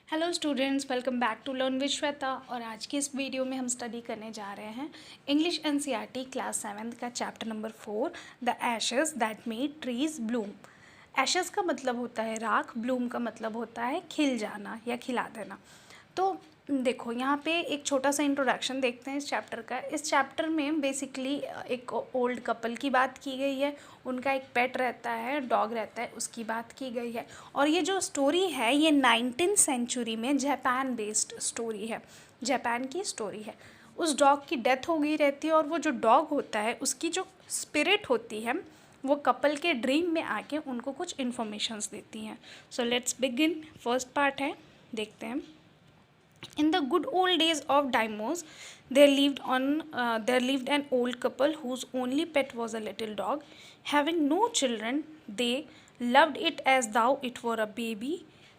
Hello students, welcome back to learn with Shweta. और आज की इस वीडियो में हम स्टडी करने जा रहे हैं इंग्लिश एनसीईआरटी क्लास 7 का chapter number 4, the ashes that made trees Bloom. Ashes का मतलब होता है राख, ब्लूम का मतलब होता है खिल जाना या खिला देना। तो देखो यहाँ पे एक छोटा सा इंट्रोडक्शन देखते हैं इस चैप्टर का। इस चैप्टर में बेसिकली एक ओल्ड कपल की बात की गई है, उनका एक पेट रहता है, डॉग रहता है, उसकी बात की गई है। और ये जो स्टोरी है ये 19th सेंचुरी में जापान बेस्ड स्टोरी है, जापान की स्टोरी है। उस डॉग की डेथ हो गई रहती है और वो जो डॉग होता है उसकी जो स्पिरिट होती है वो कपल के ड्रीम में आके उनको कुछ इन्फॉर्मेशंस देती हैं। So let's begin. First part है, देखते हैं। In the good old days of Daimos, there lived an old couple whose only pet was a little dog. Having no children, they loved it as though it were a baby.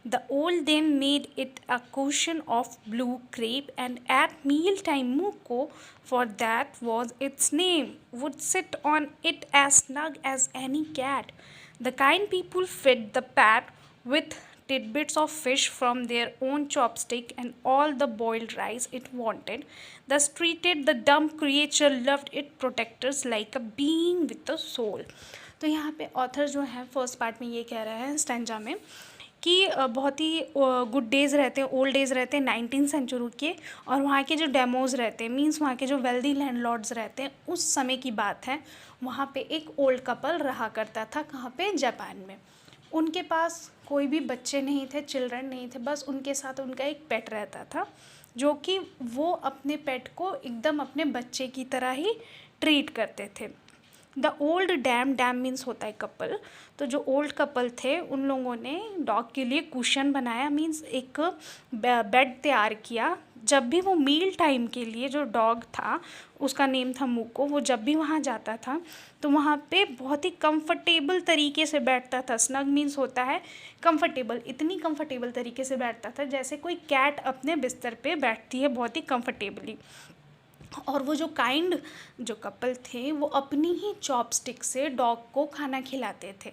The old dame made it a cushion of blue crepe, and at mealtime Muko, for that was its name, would sit on it as snug as any cat. The kind people fed the pet with tidbits of fish from their own chopstick and all the boiled rice it wanted. Thus treated the dumb creature loved its protectors like a being with a soul. तो यहाँ पे author जो है first part में ये कह रहा है स्टैंजा में कि बहुत ही गुड डेज़ रहते हैं, ओल्ड डेज़ रहते हैं 19th सेंचुरी के, और वहाँ के जो डेमोज रहते हैं, मीन्स वहाँ के जो वेल्दी लैंडलॉर्ड्स रहते हैं, उस समय की बात है। वहाँ पे एक ओल्ड कपल रहा करता था, कहाँ पे? जापान में। उनके पास कोई भी बच्चे नहीं थे, चिल्ड्रन नहीं थे, बस उनके साथ उनका एक पेट रहता था, जो कि वो अपने पेट को एकदम अपने बच्चे की तरह ही ट्रीट करते थे। द ओल्ड डैम मीन्स होता है कपल। तो जो ओल्ड कपल थे उन लोगों ने डॉग के लिए कुशन बनाया, मीन्स एक बेड तैयार किया। जब भी वो मील टाइम के लिए, जो डॉग था उसका नेम था मुको, वो जब भी वहाँ जाता था तो वहाँ पे बहुत ही कंफर्टेबल तरीके से बैठता था। स्नग मीन्स होता है कंफर्टेबल, इतनी कंफर्टेबल तरीके से बैठता था जैसे कोई कैट अपने बिस्तर पे बैठती है, बहुत ही कंफर्टेबली। और वो जो कपल थे वो अपनी ही चॉपस्टिक से डॉग को खाना खिलाते थे,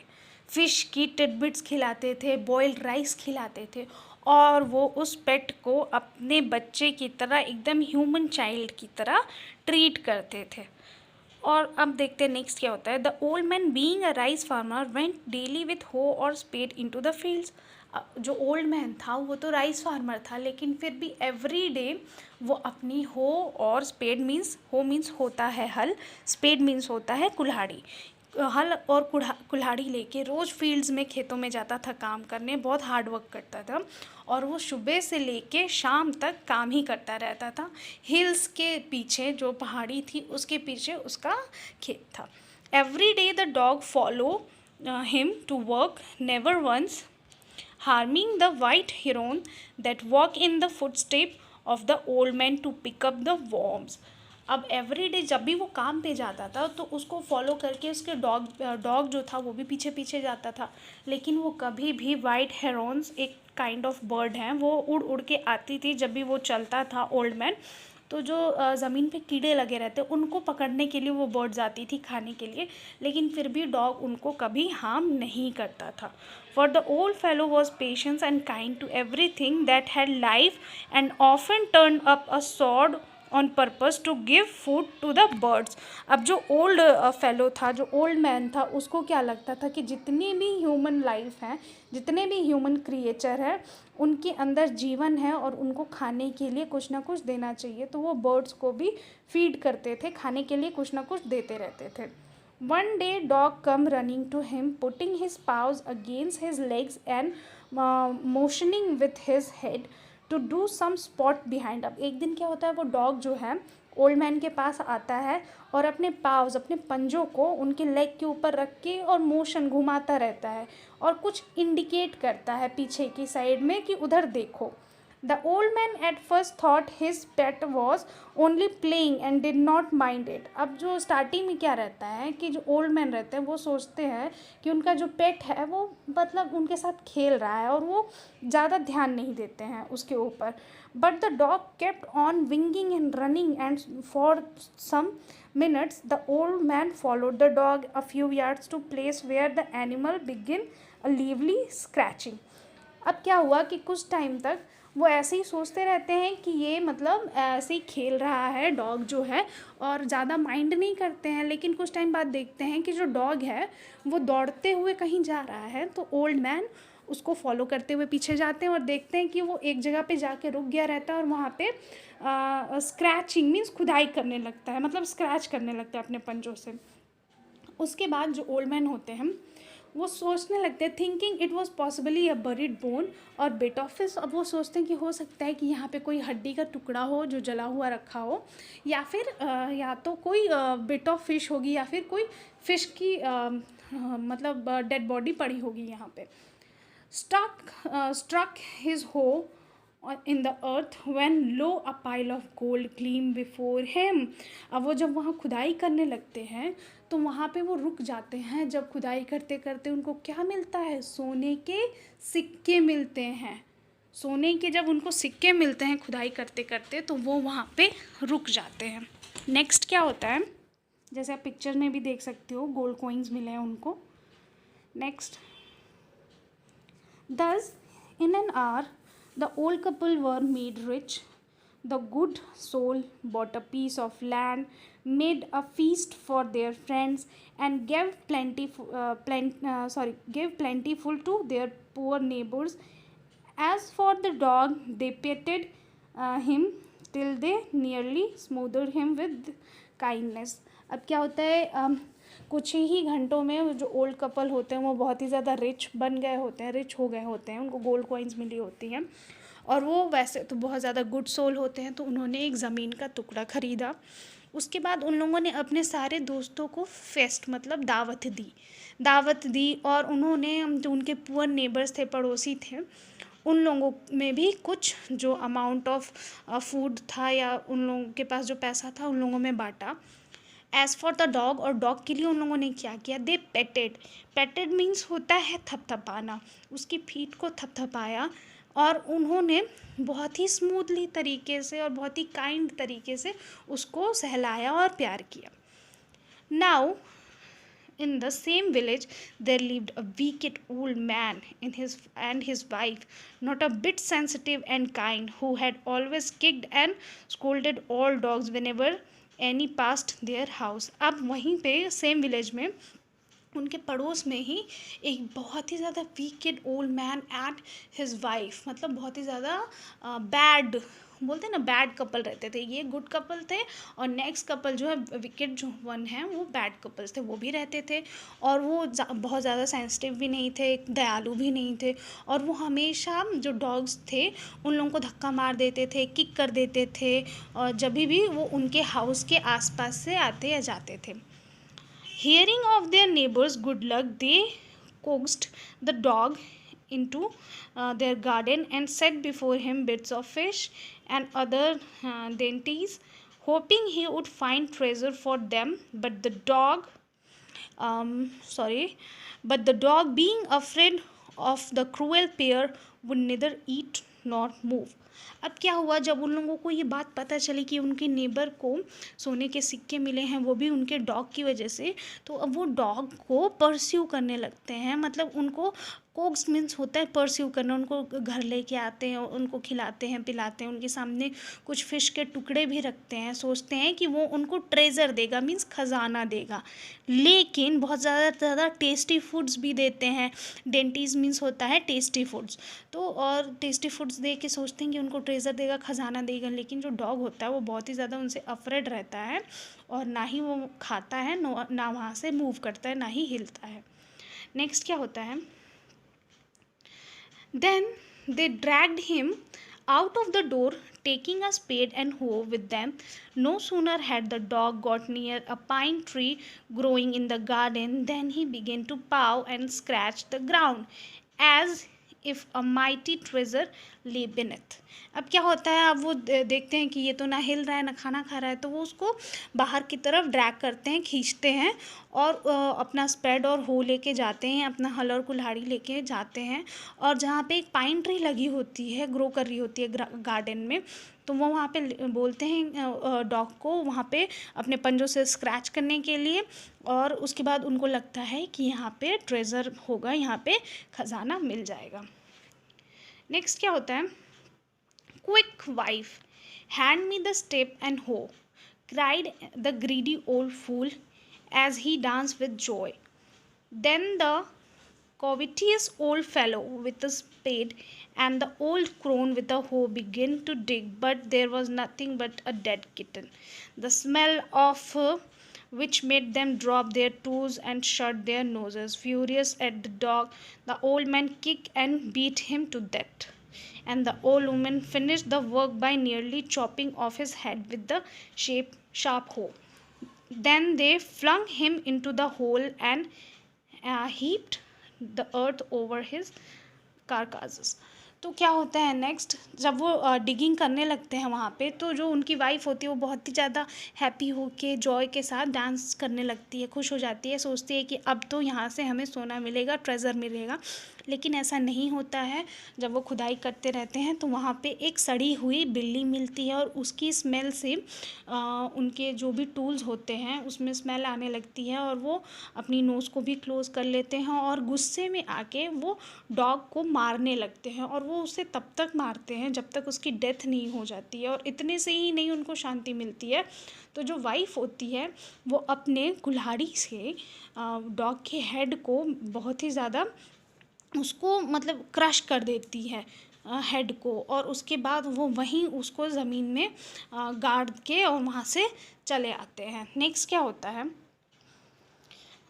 फ़िश की टिडबिट्स खिलाते थे, बॉइल्ड राइस खिलाते थे, और वो उस पेट को अपने बच्चे की तरह, एकदम ह्यूमन चाइल्ड की तरह ट्रीट करते थे। और अब देखते हैं नेक्स्ट क्या होता है। The old man being a rice farmer went daily with हो और स्पेड इनटू द फील्ड्स। जो ओल्ड मैन था वो तो राइस फार्मर था, लेकिन फिर भी एवरी डे वो अपनी हो और स्पेड मीन्स, हो मीन्स होता है हल, स्पेड मीन्स होता है कुल्हाड़ी, हल और कुल्हाड़ी लेके रोज़ फील्ड्स में, खेतों में जाता था काम करने, बहुत हार्ड वर्क करता था। और वो सुबह से लेके शाम तक काम ही करता रहता था। हिल्स के पीछे जो पहाड़ी थी उसके पीछे उसका खेत था। Every day the dog follow him to work, never once harming the white heron that walk in the footstep of the old man to pick up the worms. अब एवरी डे जब भी वो काम पे जाता था तो उसको फॉलो करके उसके डॉग जो था वो भी पीछे पीछे जाता था, लेकिन वो कभी भी वाइट हेरोन्स, एक काइंड ऑफ बर्ड हैं, वो उड़ उड़ के आती थी जब भी वो चलता था ओल्ड मैन। तो जो ज़मीन पे कीड़े लगे रहते उनको पकड़ने के लिए वो बर्ड्स आती थी खाने के लिए, लेकिन फिर भी डॉग उनको कभी हार्म नहीं करता था। For the old fellow was patient and kind to everything that had life, and often turned up a sword on purpose to give food to the birds. अब जो ओल्ड फेलो था, जो old man था, उसको क्या लगता था कि जितनी भी ह्यूमन लाइफ हैं, जितने भी ह्यूमन क्रिएचर हैं, उनके अंदर जीवन है और उनको खाने के लिए कुछ ना कुछ देना चाहिए। तो वो बर्ड्स को भी फीड करते थे, खाने के लिए कुछ ना कुछ देते रहते थे। One day dog come running to him, putting his paws against his legs and motioning with his head to do some spot behind. अब एक दिन क्या होता है, वो डॉग जो है ओल्ड मैन के पास आता है और अपने पाव्स, अपने पंजों को उनके लेग के ऊपर रख के और मोशन घुमाता रहता है और कुछ इंडिकेट करता है पीछे की साइड में कि उधर देखो। The old man at first thought his pet was only playing and did not mind it. अब जो स्टार्टिंग में क्या रहता है कि जो ओल्ड मैन रहते हैं वो सोचते हैं कि उनका जो पेट है वो मतलब उनके साथ खेल रहा है और वो ज़्यादा ध्यान नहीं देते हैं उसके ऊपर। But the dog kept on winging and running, and for some minutes the old man followed the dog a few yards to place where the animal began a lively scratching. अब क्या हुआ कि कुछ टाइम तक वो ऐसे ही सोचते रहते हैं कि ये मतलब ऐसे ही खेल रहा है डॉग जो है, और ज़्यादा माइंड नहीं करते हैं। लेकिन कुछ टाइम बाद देखते हैं कि जो डॉग है वो दौड़ते हुए कहीं जा रहा है, तो ओल्ड मैन उसको फॉलो करते हुए पीछे जाते हैं और देखते हैं कि वो एक जगह पे जाके रुक गया रहता है और वहाँ पे स्क्रैचिंग मीन्स खुदाई करने लगता है, मतलब स्क्रैच करने लगता है अपने पंजों से। उसके बाद जो ओल्ड मैन होते हैं वो सोचने लगते हैं, thinking it was possibly a buried bone और बिट ऑफ फिश। अब वो सोचते हैं कि हो सकता है कि यहाँ पे कोई हड्डी का टुकड़ा हो जो जला हुआ रखा हो, या फिर या तो कोई बिट ऑफ फिश होगी, या फिर कोई फिश की मतलब डेड बॉडी पड़ी होगी यहाँ पे। Struck his hoe in the earth when lo a pile of gold gleamed before him। अब वो जब वहाँ खुदाई करने लगते हैं तो वहाँ पे वो रुक जाते हैं। जब खुदाई करते करते उनको क्या मिलता है, सोने के सिक्के मिलते हैं। सोने के जब उनको सिक्के मिलते हैं खुदाई करते करते, तो वो वहाँ पे रुक जाते हैं। नेक्स्ट क्या होता है, जैसे आप पिक्चर में भी देख सकते हो, गोल्ड कॉइन्स मिले हैं उनको। Next, thus, in an hour, the old couple were made rich. The good soul bought a piece of land, made a feast for their friends, and gave plentiful to their poor neighbors. As for the dog, they petted him till they nearly smothered him with kindness। अब क्या होता है, कुछ ही घंटों में जो old couple होते हैं वो बहुत ही ज़्यादा रिच बन गए होते हैं, रिच हो गए होते हैं, उनको गोल्ड कॉइन्स मिली होती हैं, और वो वैसे तो बहुत ज़्यादा गुड सोल होते हैं। तो उन्होंने एक ज़मीन का टुकड़ा ख़रीदा। उसके बाद उन लोगों ने अपने सारे दोस्तों को फेस्ट मतलब दावत दी, और उन्होंने जो उनके पुअर नेबर्स थे, पड़ोसी थे, उन लोगों में भी कुछ जो अमाउंट ऑफ फूड था या उन लोगों के पास जो पैसा था उन लोगों में बांटा। एज़ फॉर द डॉग, और डॉग के लिए उन लोगों ने क्या किया, दे पेटेड मीन्स होता है थपथपाना, उसकी फीट को थपथपाया, और उन्होंने बहुत ही स्मूथली तरीके से और बहुत ही काइंड तरीके से उसको सहलाया और प्यार किया। Now in the same village there lived a wicked old man and his wife, not a bit sensitive and kind, who had always kicked and scolded all dogs whenever any passed their house। अब वहीं पे same village में उनके पड़ोस में ही एक बहुत ही ज़्यादा wicked old man and his wife, मतलब बहुत ही ज़्यादा बैड, बोलते हैं ना बैड कपल रहते थे। ये गुड कपल थे, और नेक्स्ट कपल जो है विकेट जो वन है वो बैड कपल्स थे, वो भी रहते थे। और वो बहुत ज़्यादा सेंसिटिव भी नहीं थे, दयालु भी नहीं थे, और वो हमेशा जो डॉग्स थे उन लोगों को धक्का मार देते थे, किक कर देते थे, और जब भी वो उनके हाउस के आसपास से आते या जाते थे। Hearing of their neighbors' good luck, they coaxed the dog into their garden and set before him bits of fish and other dainties, hoping he would find treasure for them. But the dog, being afraid of the cruel pair, would neither eat nor move। अब क्या हुआ, जब उन लोगों को ये बात पता चली कि उनके नेबर को सोने के सिक्के मिले हैं, वो भी उनके डॉग की वजह से, तो अब वो डॉग को परस्यू करने लगते हैं। मतलब उनको कोक्स मीन्स होता है परस्यू करना, उनको घर लेके आते हैं, उनको खिलाते हैं पिलाते हैं, उनके सामने कुछ फ़िश के टुकड़े भी रखते हैं, सोचते हैं कि वो उनको ट्रेज़र देगा मीन्स खजाना देगा। लेकिन बहुत ज़्यादा टेस्टी फूड्स भी देते हैं। डेंटीज़ मीन्स होता है टेस्टी फूड्स, तो और टेस्टी फूड्स दे के सोचते हैं कि उनको ट्रेज़र देगा, खजाना देगा। लेकिन जो डॉग होता है वो बहुत ही ज़्यादा उनसे अफ्रेड रहता है, और ना ही वो खाता है, ना वहाँ से मूव करता है, ना ही हिलता है। नेक्स्ट क्या होता है, then they dragged him out of the door, taking a spade and hoe with them. No sooner had the dog got near a pine tree growing in the garden than he began to paw and scratch the ground as if a mighty treasure lay beneath। अब क्या होता है, अब वो देखते हैं कि ये तो ना हिल रहा है ना खाना खा रहा है, तो वो उसको बाहर की तरफ ड्रैग करते हैं, खींचते हैं, और अपना स्पेड और हो लेके जाते हैं, अपना हल और कुल्हाड़ी लेके जाते हैं, और जहाँ पे एक पाइन ट्री लगी होती है, ग्रो कर रही होती है गार्डन में, तो वो वहाँ पे बोलते हैं डॉग को वहाँ पे अपने पंजों से स्क्रैच करने के लिए, और उसके बाद उनको लगता है कि यहाँ पे ट्रेज़र होगा, यहाँ पे ख़जाना मिल जाएगा। नेक्स्ट क्या होता है, quick wife, hand me the step and हो, cried the greedy old fool as he danced with joy. Then the covetous old fellow with a spade and the old crone with a hoe began to dig, but there was nothing but a dead kitten, the smell of which made them drop their tools and shut their noses. Furious at the dog, the old man kicked and beat him to death, and the old woman finished the work by nearly chopping off his head with the sharp hoe. Then they flung him into the hole and heaped the earth over his carcasses. तो क्या होता है next, जब वो digging करने लगते हैं वहाँ पे, तो जो उनकी वाइफ होती है वो बहुत ही ज़्यादा हैप्पी होके जॉय के साथ डांस करने लगती है, खुश हो जाती है, सोचती है कि अब तो यहाँ से हमें सोना मिलेगा, ट्रेजर मिलेगा। लेकिन ऐसा नहीं होता है। जब वो खुदाई करते रहते हैं तो वहाँ पे एक सड़ी हुई बिल्ली मिलती है और उसकी स्मेल से उनके जो भी टूल्स होते हैं उसमें स्मेल आने लगती है और वो अपनी नोज़ को भी क्लोज़ कर लेते हैं और गुस्से में आके वो डॉग को मारने लगते हैं और वो उसे तब तक मारते हैं जब तक उसकी डेथ नहीं हो जाती है। और इतने से ही नहीं उनको शांति मिलती है, तो जो वाइफ़ होती है वो अपने कुल्हाड़ी से डॉग के हेड को बहुत ही ज़्यादा उसको मतलब क्रश कर देती है हेड को, और उसके बाद वो वहीं उसको ज़मीन में गाड़ के और वहाँ से चले आते हैं। नेक्स्ट क्या होता है,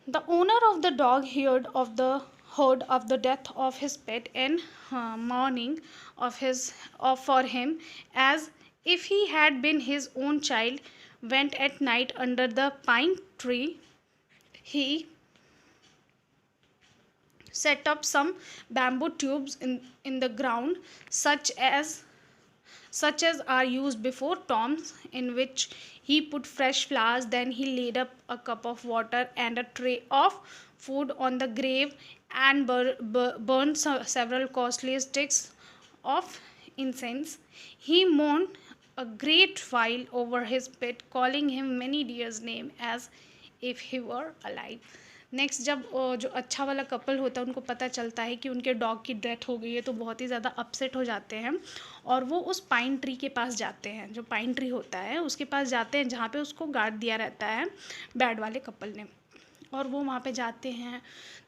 the owner of the dog heard of the death of his pet and mourning for him as if he had been his own child, went at night under the pine tree. He set up some bamboo tubes in the ground, such as are used before tombs, in which he put fresh flowers. Then he laid up a cup of water and a tray of food on the grave and burned several costly sticks of incense. He mourned a great while over his pet, calling him many dear names as if he were alive. Next, जब जो अच्छा वाला couple होता है उनको पता चलता है कि उनके डॉग की डेथ हो गई है तो बहुत ही ज़्यादा अपसेट हो जाते हैं और वो उस पाइन ट्री के पास जाते हैं, जो पाइन ट्री होता है उसके पास जाते हैं जहाँ पे उसको गाड़ दिया रहता है बैड वाले कपल ने। और वो वहाँ पे जाते हैं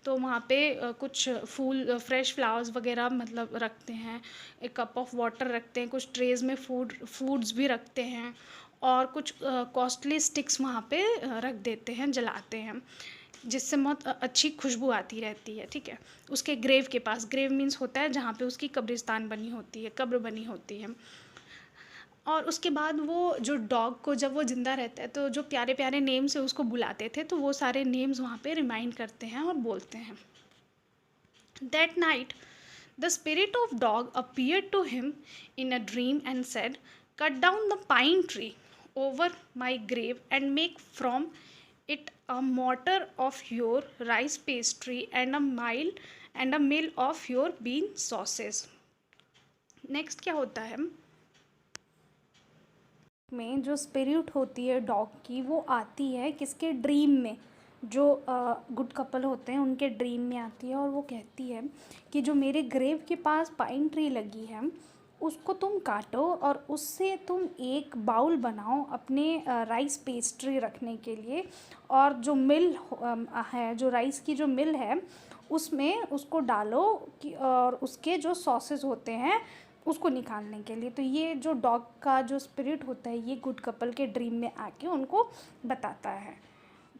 तो वहाँ पे कुछ फूल फ्रेश फ्लावर्स वगैरह मतलब रखते हैं, एक कप ऑफ वाटर रखते हैं, कुछ ट्रेज में फूड्स भी रखते हैं और कुछ कॉस्टली स्टिक्स वहाँ पे रख देते हैं, जलाते हैं, जिससे बहुत अच्छी खुशबू आती रहती है। ठीक है, उसके ग्रेव के पास, ग्रेव मीन्स होता है जहाँ पे उसकी कब्रिस्तान बनी होती है, कब्र बनी होती है। और उसके बाद वो जो डॉग को जब वो ज़िंदा रहता है तो जो प्यारे प्यारे नेम से उसको बुलाते थे तो वो सारे नेम्स वहाँ पे रिमाइंड करते हैं और बोलते हैं। That night the spirit of dog appeared to him in a dream and said, cut down the pine tree over my grave and make from it a mortar of your rice pastry and a meal of your bean sauces. Next क्या होता है, में जो spirit होती है dog की वो आती है किसके ड्रीम में, जो गुड कपल होते हैं उनके ड्रीम में आती है और वो कहती है कि जो मेरे ग्रेव के पास पाइन ट्री लगी है उसको तुम काटो और उससे तुम एक बाउल बनाओ अपने राइस पेस्ट्री रखने के लिए, और जो मिल है, जो राइस की जो मिल है उसमें उसको डालो और उसके जो सॉसेस होते हैं उसको निकालने के लिए। तो ये जो डॉग का जो स्पिरिट होता है ये गुड कपल के ड्रीम में आके उनको बताता है।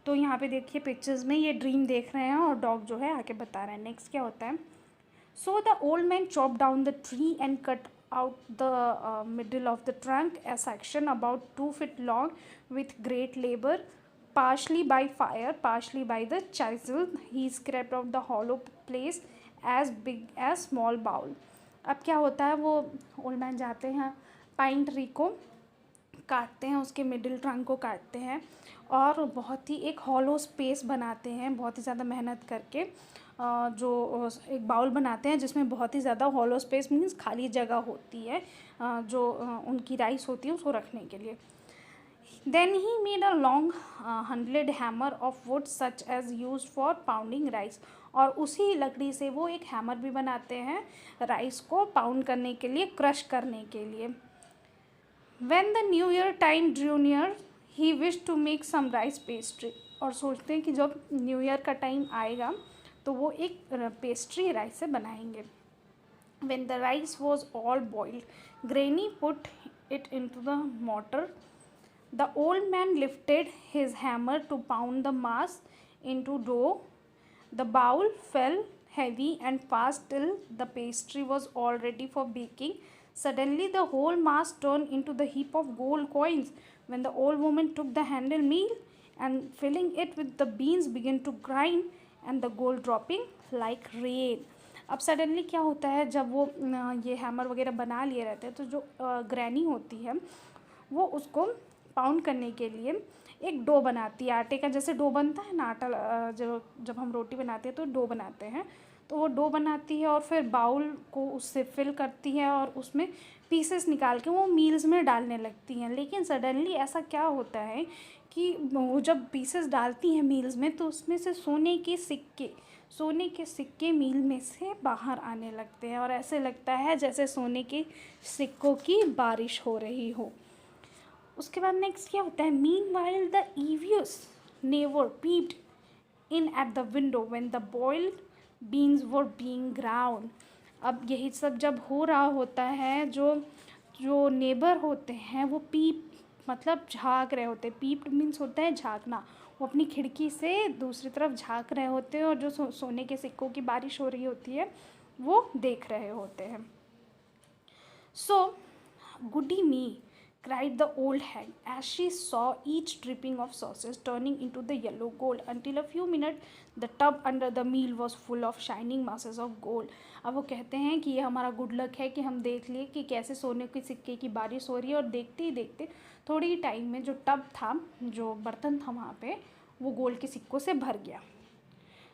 तो यहाँ पे देखिए पिक्चर्स में ये ड्रीम देख रहे हैं और डॉग जो है आके बता रहा है। नेक्स्ट क्या होता है, so the old man chop down the tree and cut out the middle of the trunk a section about 2 feet long with great labor, partially by fire, partially by the chisel. He scraped out the hollow place as big as small bowl. अब क्या होता है, वो old man जाते हैं pine tree को काटते हैं, उसके मिडिल ट्रंक को काटते हैं और बहुत ही एक हॉलो स्पेस बनाते हैं, बहुत ही ज़्यादा मेहनत करके जो एक बाउल बनाते हैं जिसमें बहुत ही ज़्यादा हॉलो स्पेस मीन्स खाली जगह होती है जो उनकी राइस होती है उसको रखने के लिए। Then he made a long handled hammer of wood such as used for pounding rice. और उसी लकड़ी से वो एक हैमर भी बनाते हैं राइस को पाउंड करने के लिए, क्रश करने के लिए। When the new year time drew near, he wished to make some rice pastry। और सोचते हैं कि जब न्यू ईयर का टाइम आएगा तो वो एक पेस्ट्री राइस से बनाएंगे। When the rice was all boiled, Granny put it into the mortar. The old man lifted his hammer to pound the mass into dough. The bowl fell heavy and fast till the pastry was all ready for baking. Suddenly, the whole mass turned into the heap of gold coins. When the old woman took the handle meal and filling it with the beans began to grind and the gold dropping like rain। अब suddenly क्या होता है, जब वो ये hammer वगैरह बना लिए रहते हैं तो जो ग्रैनी होती है वो उसको पाउंड करने के लिए एक डो बनाती है, आटे का जैसे डो बनता है ना, आटा जब हम रोटी बनाते हैं तो डो बनाते हैं, तो वो डो बनाती है और फिर बाउल को उससे फिल करती है और उसमें पीसेस निकाल के वो मील्स में डालने लगती हैं। लेकिन सडनली ऐसा क्या होता है कि वो जब पीसेस डालती हैं मील्स में तो उसमें से सोने के सिक्के मील में से बाहर आने लगते हैं और ऐसे लगता है जैसे सोने के सिक्कों की बारिश हो रही हो। उसके बाद नेक्स्ट क्या होता है, meanwhile the envious never peeped in at the window when the boiled beans were being ground. अब यही सब जब हो रहा होता है, जो नेबर होते हैं वो पीप मतलब झाँक रहे होते हैं। पीप्ड मीन्स होता है झाँकना, वो अपनी खिड़की से दूसरी तरफ झाँक रहे होते हैं और जो सोने के सिक्कों की बारिश हो रही होती है वो देख रहे होते हैं। सो गुडी मी, cried the old hag as she saw each dripping of sauces turning into the yellow gold until a few minutes the tub under the meal was full of shining masses of gold। अब वो कहते हैं कि ये हमारा good luck है कि हम देख लिए कि कैसे सोने के सिक्के की बारिश हो रही है, और देखते ही देखते थोड़ी ही टाइम में जो टब था, जो बर्तन था वहाँ पे, वो गोल्ड के सिक्कों से भर गया।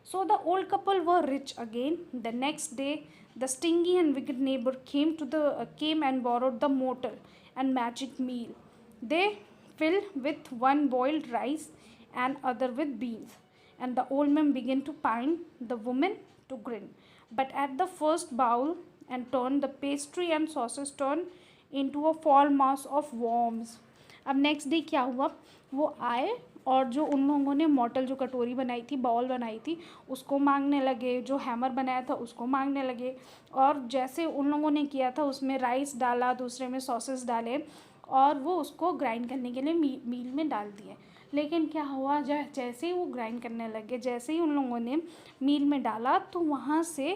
So the old couple were rich again. The next day, the stingy and wicked neighbor came and borrowed the mortar and magic meal. They filled with one boiled rice and other with beans. And the old man began to pine, the woman to grin. But at the first bowl and turn, the pastry and sauces turned into a fall mass of worms। अब next day क्या हुआ, वो आए और जो उन लोगों ने मॉडल जो कटोरी बनाई थी, बाउल बनाई थी, उसको मांगने लगे, जो हैमर बनाया था उसको मांगने लगे, और जैसे उन लोगों ने किया था उसमें राइस डाला, दूसरे में सॉसेस डाले और वो उसको ग्राइंड करने के लिए मील में डाल दिए। लेकिन क्या हुआ, जैसे ही वो ग्राइंड करने लगे, जैसे ही उन लोगों ने मील में डाला तो वहाँ से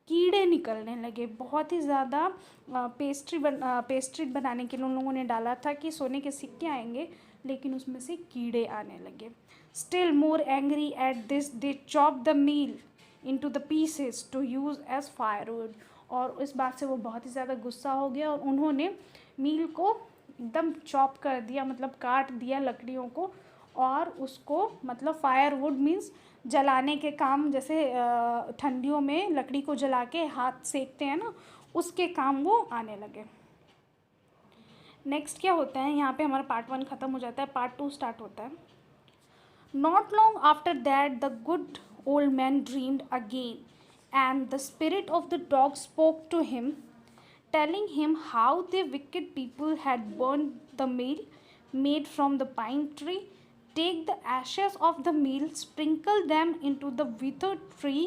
कीड़े निकलने लगे। बहुत ही ज़्यादा पेस्ट्री बनाने के लिए उन लोगों ने डाला था कि सोने के सिक्के आएंगे, लेकिन उसमें से कीड़े आने लगे। Still more angry at this they chop the mill into the pieces to use as firewood. और इस बात से वो बहुत ही ज़्यादा गुस्सा हो गया और उन्होंने मील को एकदम चॉप कर दिया, मतलब काट दिया लकड़ियों को, और उसको मतलब फायरवुड मीन्स जलाने के काम, जैसे ठंडियों में लकड़ी को जला के हाथ सेकते हैं ना, उसके काम वो आने लगे। नेक्स्ट क्या होता है, यहाँ पे हमारा पार्ट 1 ख़त्म हो जाता है, पार्ट 2 स्टार्ट होता है। Not long after that the good old man dreamed again and the spirit of the dog spoke to him telling him how the wicked people had burned the meal made from the pine tree. Take the ashes of the meal, sprinkle them into the withered tree,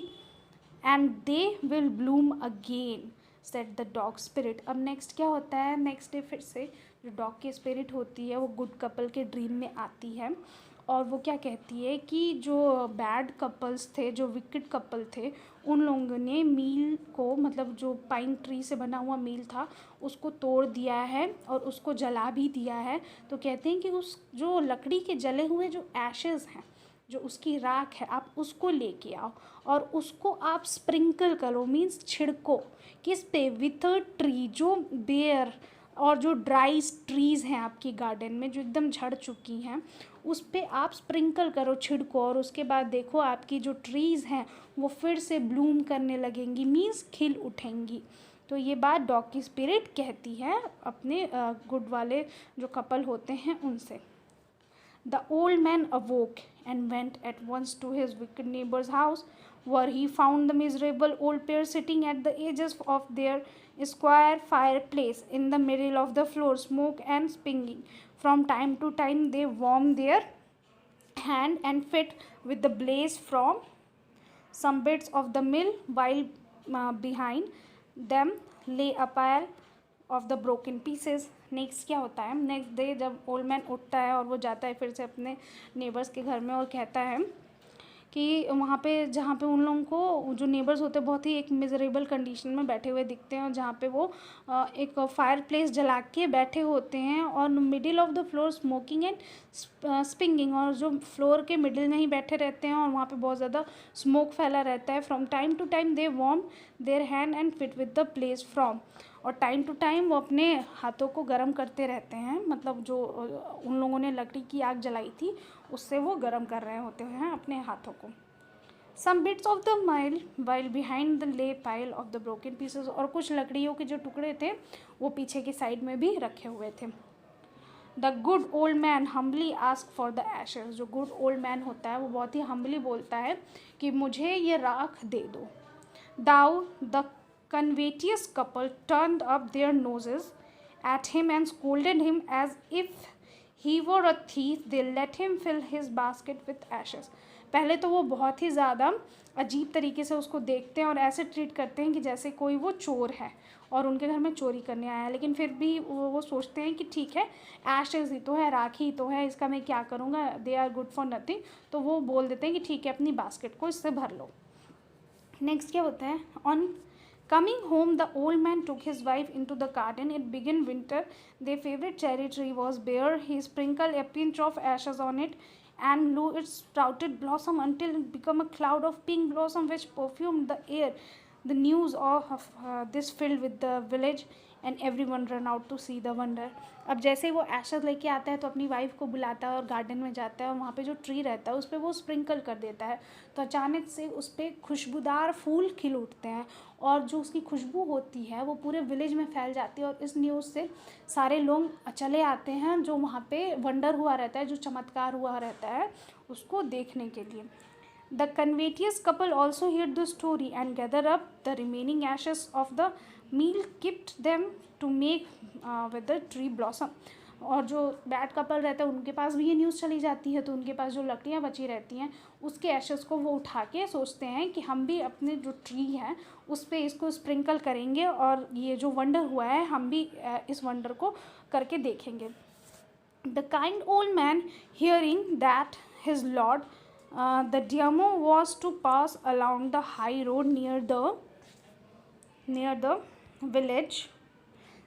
and they will bloom again, said the dog spirit। अब next क्या होता है, next day फिर से जो dog की spirit होती है वो गुड कपल के ड्रीम में आती है और वो क्या कहती है कि जो बैड कपल्स थे, जो विकेड कपल थे, उन लोगों ने मील को, मतलब जो पाइन ट्री से बना हुआ मील था उसको तोड़ दिया है और उसको जला भी दिया है। तो कहते हैं कि उस जो लकड़ी के जले हुए जो एशेज़ हैं, जो उसकी राख है, आप उसको लेके आओ और उसको आप स्प्रिंकल करो, मीन्स छिड़को। किस पे, विथर्ड ट्री, जो बेयर और जो ड्राई ट्रीज़ हैं आपकी गार्डन में जो एकदम झड़ चुकी हैं, उस पे आप स्प्रिंकल करो, छिड़को, और उसके बाद देखो आपकी जो ट्रीज़ हैं वो फिर से ब्लूम करने लगेंगी, मीन्स खिल उठेंगी। तो ये बात डॉग की स्पिरिट कहती है अपने गुड वाले जो कपल होते हैं उनसे। The old man awoke and went at once to his wicked neighbor's house. where he found the miserable old pair sitting at the edges of their square fireplace in the middle of the floor, smoke and spinning. From time to time they warmed their hand and feet with the blaze from some bits of the mill, while behind them lay a pile of the broken pieces. Next क्या होता है, next day जब old man उठता है और वो जाता है फिर से अपने नेबर्स के घर में और कहता है कि वहाँ पे जहाँ पे उन लोगों को जो नेबर्स होते हैं बहुत ही एक मिजरेबल कंडीशन में बैठे हुए दिखते हैं, और जहाँ पे वो एक फायर प्लेस जला के बैठे होते हैं और middle of the floor smoking and spinning, और जो फ्लोर के मिडिल में ही बैठे रहते हैं और वहाँ पे बहुत ज़्यादा स्मोक फैला रहता है. From time to time they warm their hand and fit with the place from, और टाइम टू टाइम वो अपने हाथों को गर्म करते रहते हैं, मतलब जो उन लोगों ने लकड़ी की आग जलाई थी उससे वो गर्म कर रहे होते हैं अपने हाथों को. Some bits of the mill while behind the lay pile of the broken pieces, और कुछ लकड़ियों के जो टुकड़े थे वो पीछे की साइड में भी रखे हुए थे. The good old man humbly ask for the ashes, जो गुड ओल्ड मैन होता है वो बहुत ही हम्बली बोलता है कि मुझे ये राख दे दो. दाउ the conventious couple turned up their noses at him and scolded him as if he were a thief. They let him fill his basket with ashes. पहले तो वो बहुत ही ज़्यादा अजीब तरीके से उसको देखते हैं और ऐसे ट्रीट करते हैं कि जैसे कोई वो चोर है और उनके घर में चोरी करने आया है, लेकिन फिर भी वो सोचते हैं कि ठीक है एशेज ही तो है, राखी ही तो है, इसका मैं क्या करूँगा, they are good for nothing. तो वो बोल देते हैं कि ठीक है अपनी बास्केट को इससे भर लो. नेक्स्ट क्या होता है, on coming home, the old man took his wife into the garden. It began winter. Their favorite cherry tree was bare. He sprinkled a pinch of ashes on it and blew its sprouted blossom until it became a cloud of pink blossom which perfumed the air. The news of this filled with the village and everyone ran out to see the wonder. अब जैसे वो Ashes लेके आता है तो अपनी wife को बुलाता है और गार्डन में जाता है और वहाँ पे जो ट्री रहता है उस पर वो स्प्रिंकल कर देता है, तो अचानक से उस पर खुशबूदार फूल खिल उठते हैं और जो उसकी खुशबू होती है वो पूरे विलेज में फैल जाती है, और इस न्यूज़ से सारे लोग चले आते हैं जो वहाँ पे वंडर हुआ रहता है, जो चमत्कार हुआ रहता है उसको देखने के लिए. The covetous couple also heard the story and gathered up the remaining ashes of the meal, kept them to make with the tree blossom. और जो बैड कपल रहता है उनके पास भी ये न्यूज़ चली जाती है, तो उनके पास जो लकड़ियाँ बची रहती हैं उसके एशेस को वो उठा के सोचते हैं कि हम भी अपने जो ट्री है उस पर इसको स्प्रिंकल करेंगे और ये जो वंडर हुआ है हम भी इस वंडर को करके देखेंगे. The kind old man hearing that his Lord the demo was to pass along the high road near the village,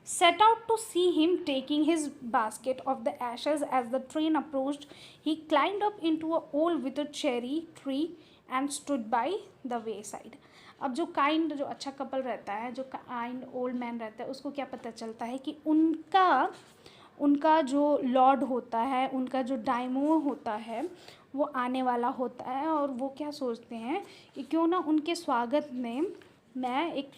set out to see him taking his basket of the ashes. As the train approached, he climbed up into a old withered cherry tree and stood by the wayside. अब जो kind जो अच्छा couple रहता है, जो kind old man रहता है, उसको क्या पता चलता है कि उनका जो लॉर्ड होता है, उनका जो डायमो होता है वो आने वाला होता है, और वो क्या सोचते हैं कि क्यों ना उनके स्वागत में मैं एक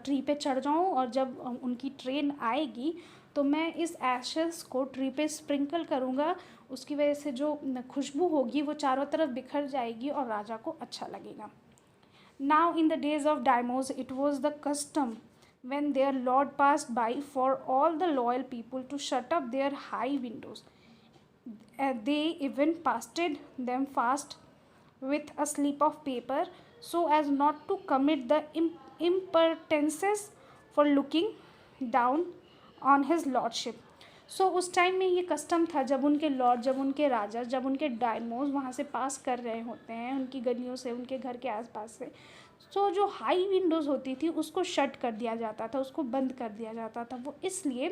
ट्री पे चढ़ जाऊं और जब उनकी ट्रेन आएगी तो मैं इस एशेस को ट्री पे स्प्रिंकल करूंगा, उसकी वजह से जो खुशबू होगी वो चारों तरफ बिखर जाएगी और राजा को अच्छा लगेगा. Now in the days of daimyos it was the custom when their lord passed by for all the loyal people to shut up their high windows. They even pasted them fast with a slip of paper so as not to commit the impertinences for looking down on his lordship. सो उस time में ये custom था जब उनके Lord, जब उनके राजा, जब उनके डायमोस वहाँ से पास कर रहे होते हैं उनकी गलियों से, उनके घर के आसपास से, सो जो हाई विंडोज़ होती थी उसको शट कर दिया जाता था, उसको बंद कर दिया जाता था. वो इसलिए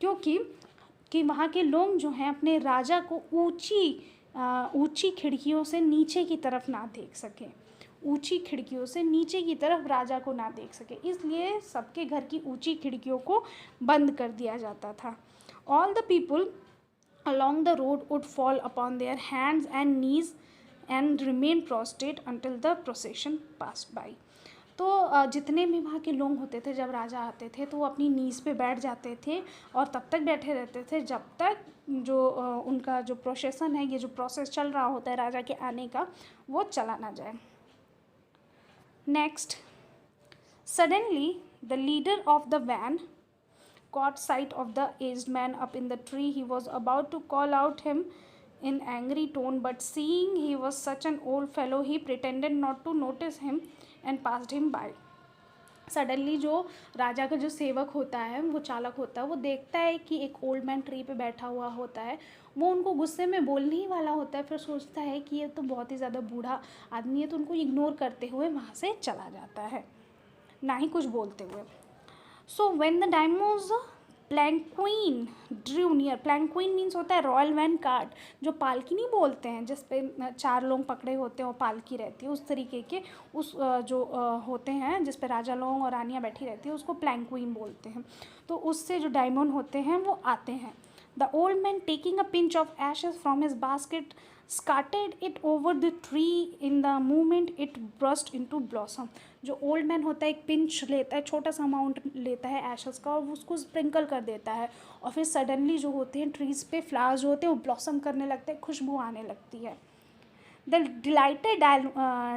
क्योंकि वहाँ के लोग जो हैं अपने राजा को ऊंची खिड़कियों से नीचे की तरफ ना देख सकें, ऊंची खिड़कियों से नीचे की तरफ राजा को ना देख सके, इसलिए सबके घर की ऊंची खिड़कियों को बंद कर दिया जाता था. All the people along the road would fall upon their hands and knees and remain prostrate until the procession passed by. तो जितने भी वहाँ के लोग होते थे जब राजा आते थे तो वो अपनी नीज़ पे बैठ जाते थे और तब तक बैठे रहते थे जब तक जो उनका जो प्रोसेशन है, ये जो प्रोसेस चल रहा होता है राजा के आने का, वो चला ना जाए. Next, suddenly the leader of the van caught sight of the aged man up in the tree. He was about to call out him in angry tone, but seeing he was such an old fellow, he pretended not to notice him and passed him by. Suddenly जो राजा का जो सेवक होता है, वो चालक होता है, वो देखता है कि एक ओल्ड मैन ट्री पे बैठा हुआ होता है. वो उनको गुस्से में बोलने ही वाला होता है, फिर सोचता है कि ये तो बहुत ही ज़्यादा बूढ़ा आदमी है, तो उनको इग्नोर करते हुए वहाँ से चला जाता है, ना ही कुछ बोलते हुए. So when the daimyo's palanquin drew near, palanquin means होता है रॉयल वैन कार्ट, जो पालकी नहीं बोलते हैं जिस पे 4 लोग पकड़े होते हैं और पालकी रहती है, उस तरीके के उस जो होते हैं जिस पे राजा लोग और रानियाँ बैठी रहती है, उसको प्लैंक्वीन बोलते हैं. तो उससे जो डायमंड होते हैं वो आते हैं. The old man taking a pinch of ashes from his basket scattered it over the tree. In the moment it burst into blossom. जो ओल्ड मैन होता है एक पिंच लेता है, छोटा सा अमाउंट लेता है एशेस का, और उसको स्प्रिंकल कर देता है, और फिर सडनली जो होते हैं ट्रीज़ पे फ्लावर्स जो होते हैं वो ब्लॉसम करने लगते हैं, खुशबू आने लगती है. The delighted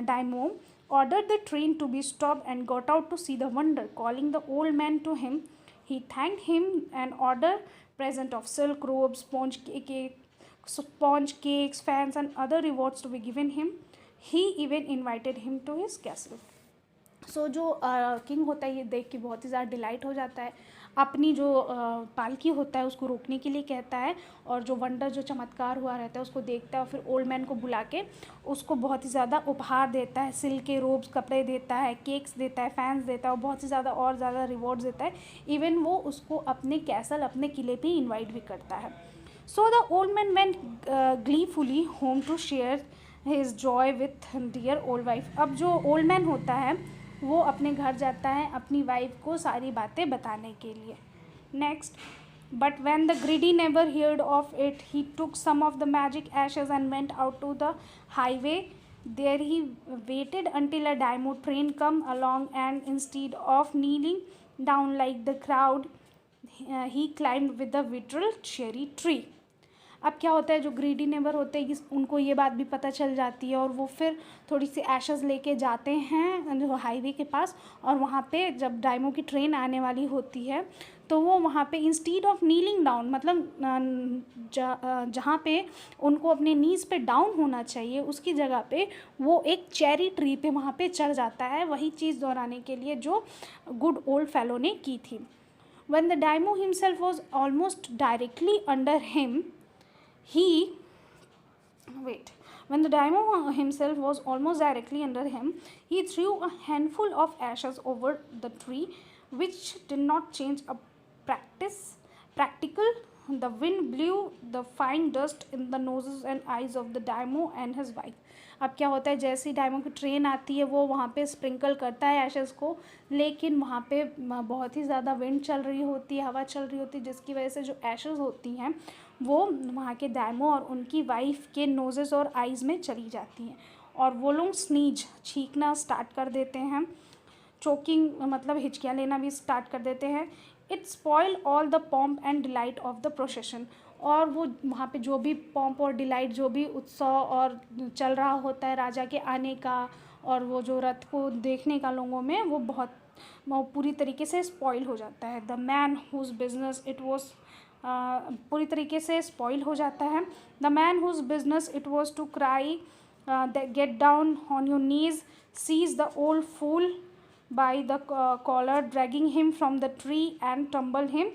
daimyo ordered the train to be stopped and got out to see the wonder. Calling the old man to him, he thanked him and ordered present of silk robes, sponge cakes, fans and other rewards to be given him. He even invited him to his castle. सो जो king होता है ये देख के बहुत ही ज़्यादा delight हो जाता है, अपनी जो पालकी होता है उसको रोकने के लिए कहता है, और जो वंडर जो चमत्कार हुआ रहता है उसको देखता है, और फिर ओल्ड मैन को बुला के उसको बहुत ही ज़्यादा उपहार देता है, सिल्क के रोब्स कपड़े देता है, केक्स देता है, फैंस देता है, और बहुत ही ज़्यादा और ज़्यादा रिवॉर्ड्स देता है. इवन वो उसको अपने कैसल, अपने किले पे इन्वाइट भी करता है. So the old man went gleefully home to share his joy with dear old wife. अब जो ओल्ड मैन होता है वो अपने घर जाता है अपनी वाइफ को सारी बातें बताने के लिए. Next, but when the greedy neighbour heard of it, he took some of the magic ashes and went out to the highway. There he waited until a daimyo train came along, and instead of kneeling down like the crowd, he climbed with the withered cherry tree. अब क्या होता है, जो greedy neighbour होते हैं उनको ये बात भी पता चल जाती है, और वो फिर थोड़ी सी एशेस लेके जाते हैं जो हाईवे के पास, और वहाँ पे जब डायमो की ट्रेन आने वाली होती है तो वो वहाँ पे इंस्टीड ऑफ नीलिंग डाउन, मतलब जहाँ पे उनको अपने नीज़ पे डाउन होना चाहिए उसकी जगह पे वो एक चेरी ट्री पे वहाँ पे चढ़ जाता है, वही चीज़ दोहराने के लिए जो गुड ओल्ड फेलो ने की थी. When the daimyo himself was almost directly under him, when the daimyo himself was almost directly under him, he threw a handful of ashes over the tree, which did not change a practical. The wind blew the fine dust in the noses and eyes of the daimyo and his wife. अब क्या होता है, जैसे ही डायमो की train आती है वो वहाँ पे स्प्रिंकल करता है एशेस को, लेकिन वहाँ पे बहुत ही ज़्यादा विंड चल रही होती है, हवा चल रही होती है, जिसकी वजह से जो एशेस होती हैं वो वहाँ के डायमो और उनकी वाइफ के नोजेस और आइज़ में चली जाती हैं, और वो लोग स्नीज छींकना स्टार्ट कर देते हैं, चोकिंग मतलब हिचकियाँ लेना भी स्टार्ट कर देते हैं. It spoil all the pomp and delight of the procession. और वो वहाँ पे जो भी पॉम्प और डिलाइट, जो भी उत्सव और चल रहा होता है राजा के आने का और वो जो रथ को देखने का लोगों में, वो बहुत पूरी तरीके से स्पॉइल हो जाता है. The man whose business it was पूरी तरीके से स्पॉइल हो जाता है. The man whose business it was to cry get down on your knees, seize the old fool by the collar, dragging him from the tree and tumbled him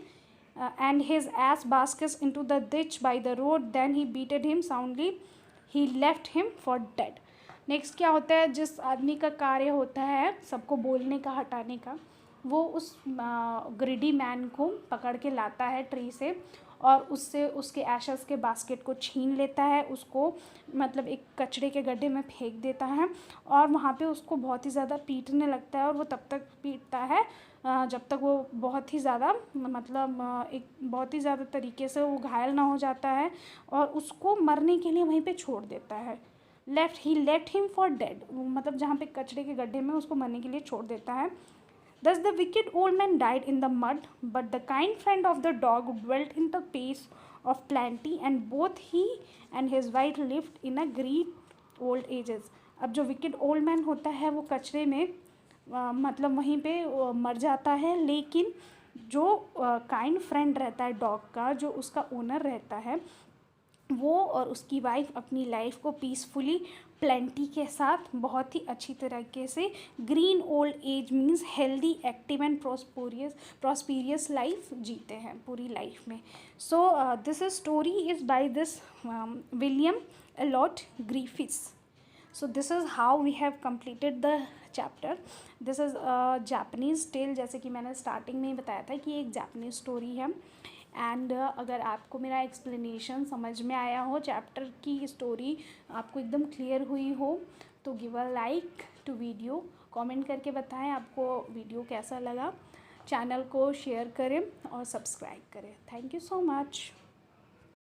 and his ass baskets into the ditch by the road. Then he beated him soundly. He left him for dead. Next क्या होता है, जिस आदमी का कार्य होता है सबको बोलने का, हटाने का, वो उस ग्रीडी मैन को पकड़ के लाता है ट्री से, और उससे उसके एशेस के बास्केट को छीन लेता है, उसको मतलब एक कचड़े के गड्ढे में फेंक देता है, और वहाँ पे उसको बहुत ही ज़्यादा पीटने लगता है. और वो तब तक पीटता है जब तक वो बहुत ही ज़्यादा मतलब एक बहुत ही ज़्यादा तरीके से वो घायल ना हो जाता है, और उसको मरने के लिए वहीं पे छोड़ देता है. ही लेफ्ट हिम फॉर डेड, मतलब जहाँ पे कचड़े के गड्ढे में उसको मरने के लिए छोड़ देता है. Thus the wicked old man died in the mud, but the kind friend of the dog dwelt in the pace of plenty, and both he and his wife lived in a great old ages. अब जो wicked old man होता है वो कचरे में मतलब वहीं पे मर जाता है, लेकिन जो काइंड फ्रेंड रहता है डॉग का, जो उसका ओनर रहता है, वो और उसकी वाइफ अपनी लाइफ को पीसफुली प्लेंटी के साथ बहुत ही अच्छी तरीके से green old age means healthy active and prosperous life जीते हैं पूरी लाइफ में. So this story is by this William allot Griffiths. So this is how we have completed the chapter. This is a Japanese tale, जैसे कि मैंने starting में ही बताया था कि एक जापानीज स्टोरी है. एंड अगर आपको मेरा एक्सप्लेनेशन समझ में आया हो, चैप्टर की स्टोरी आपको एकदम क्लियर हुई हो, तो give a like to video. Comment करके बताएं आपको वीडियो कैसा लगा. चैनल को शेयर करें और सब्सक्राइब करें. Thank you so much.